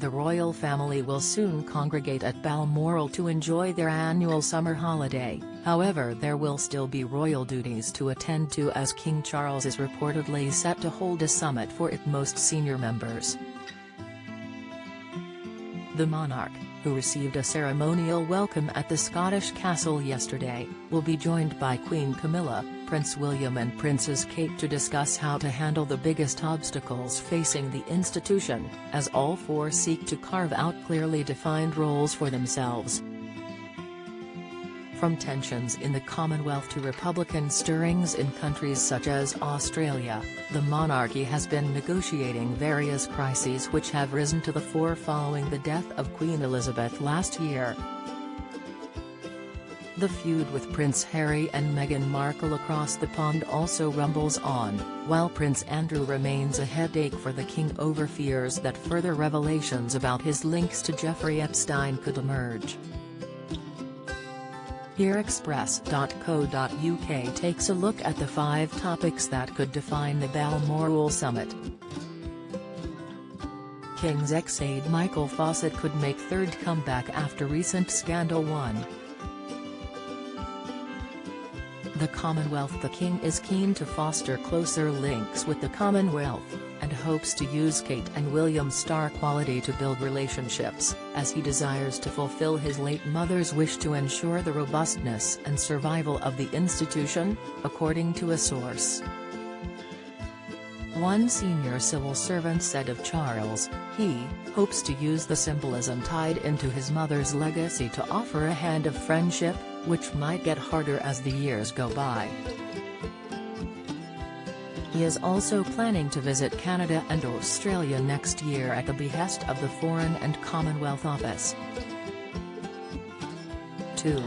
The royal family will soon congregate at Balmoral to enjoy their annual summer holiday, however there will still be royal duties to attend to as King Charles is reportedly set to hold a summit for its most senior members. The monarch, who received a ceremonial welcome at the Scottish castle yesterday, will be joined by Queen Camilla, Prince William and Princess Kate to discuss how to handle the biggest obstacles facing the institution, as all four seek to carve out clearly defined roles for themselves. From tensions in the Commonwealth to Republican stirrings in countries such as Australia, the monarchy has been negotiating various crises which have risen to the fore following the death of Queen Elizabeth last year. The feud with Prince Harry and Meghan Markle across the pond also rumbles on, while Prince Andrew remains a headache for the king over fears that further revelations about his links to Jeffrey Epstein could emerge. HereExpress.co.uk takes a look at the 5 topics that could define the Balmoral summit. King's ex-aide Michael Fawcett could make third comeback after recent scandal. 1. The Commonwealth. The King is keen to foster closer links with the Commonwealth, and hopes to use Kate and William's star quality to build relationships, as he desires to fulfill his late mother's wish to ensure the robustness and survival of the institution, according to a source. One senior civil servant said of Charles, he hopes to use the symbolism tied into his mother's legacy to offer a hand of friendship, which might get harder as the years go by. He is also planning to visit Canada and Australia next year at the behest of the Foreign and Commonwealth Office. 2.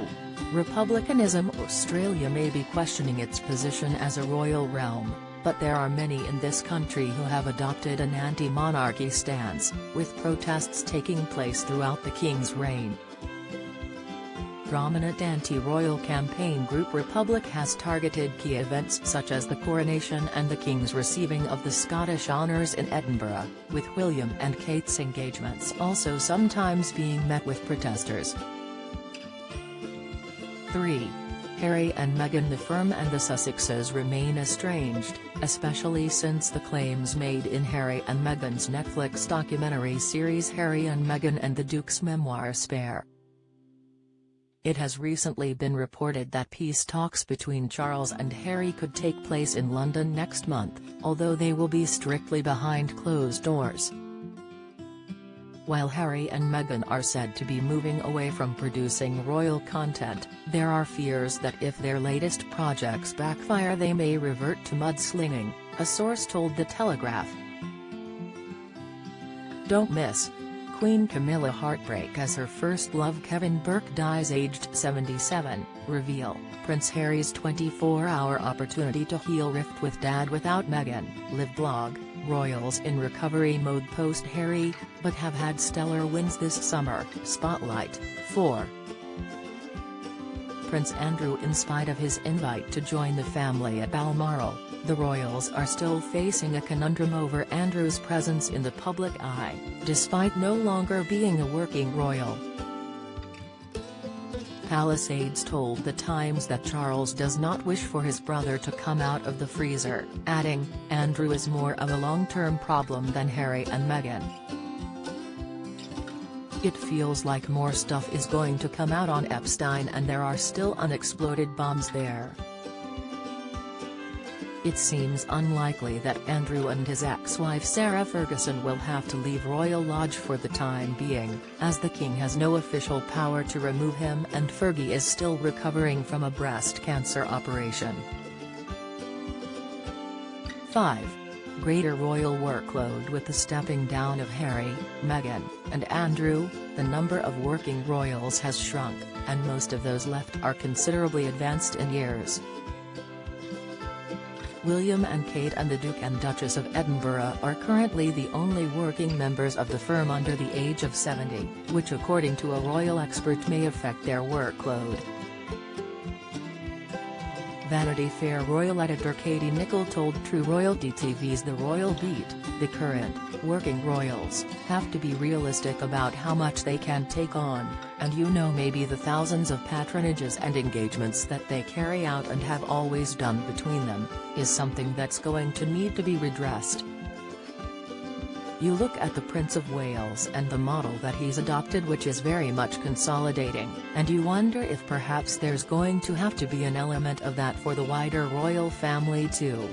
Republicanism. Australia may be questioning its position as a royal realm, but there are many in this country who have adopted an anti-monarchy stance, with protests taking place throughout the King's reign. Prominent anti-royal campaign group Republic has targeted key events such as the coronation and the King's receiving of the Scottish honours in Edinburgh, with William and Kate's engagements also sometimes being met with protesters. 3. Harry and Meghan. The firm and the Sussexes remain estranged, especially since the claims made in Harry and Meghan's Netflix documentary series Harry and Meghan and the Duke's memoir Spare. It has recently been reported that peace talks between Charles and Harry could take place in London next month, although they will be strictly behind closed doors. While Harry and Meghan are said to be moving away from producing royal content, there are fears that if their latest projects backfire they may revert to mudslinging, a source told The Telegraph. Don't miss Queen Camilla heartbreak as her first love Kevin Burke dies aged 77, reveal, Prince Harry's 24-hour opportunity to heal rift with dad without Meghan, live blog, royals in recovery mode post-Harry, but have had stellar wins this summer, Spotlight. 4. Prince Andrew. In spite of his invite to join the family at Balmoral, the royals are still facing a conundrum over Andrew's presence in the public eye, despite no longer being a working royal. Palisades told The Times that Charles does not wish for his brother to come out of the freezer, adding, Andrew is more of a long-term problem than Harry and Meghan. It feels like more stuff is going to come out on Epstein and there are still unexploded bombs there. It seems unlikely that Andrew and his ex-wife Sarah Ferguson will have to leave Royal Lodge for the time being, as the King has no official power to remove him and Fergie is still recovering from a breast cancer operation. 5. Greater royal workload. With the stepping down of Harry, Meghan, and Andrew, the number of working royals has shrunk, and most of those left are considerably advanced in years. William and Kate and the Duke and Duchess of Edinburgh are currently the only working members of the firm under the age of 70, which according to a royal expert may affect their workload. Vanity Fair royal editor Katie Nicholl told True Royalty TV's The Royal Beat, "The current, working royals, have to be realistic about how much they can take on, and maybe the thousands of patronages and engagements that they carry out and have always done between them, is something that's going to need to be redressed. You look at the Prince of Wales and the model that he's adopted, which is very much consolidating, and you wonder if perhaps there's going to have to be an element of that for the wider royal family too.